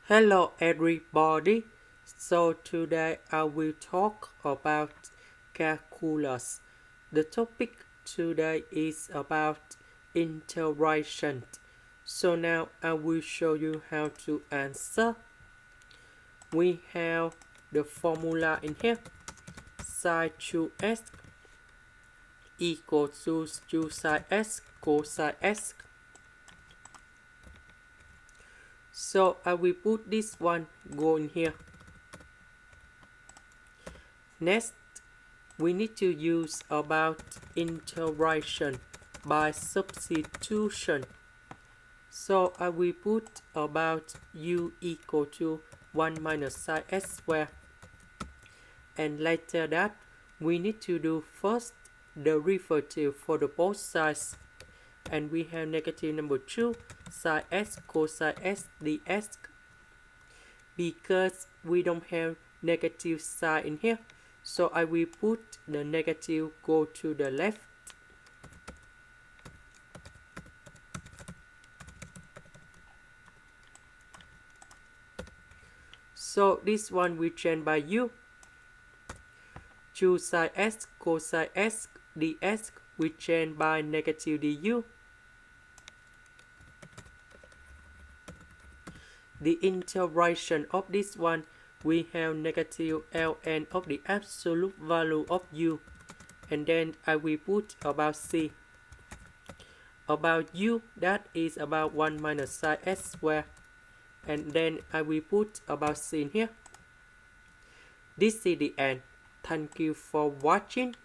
Hello everybody. So today I will talk about calculus. The topic today is about integration. So now I will show you how to answer. We have the formula in here. sin2x equals to sin x cosine x. So I will put this one go in here. Next, we need to use about integration by substitution. So I will put about u equal to 1 minus sin x squared. And later that, we need to do first derivative for the both sides. And we have negative number 2 sin x cosine x dx. Because we don't have negative sign in here, so I will put the negative go to the left. So this one we change by u. 2 sin x cosine x dx we change by negative du. The integration of this one, we have negative ln of the absolute value of u. And then I will put about c. About u, that is about 1 minus sin x squared. And then I will put about c in here. This is the end. Thank you for watching.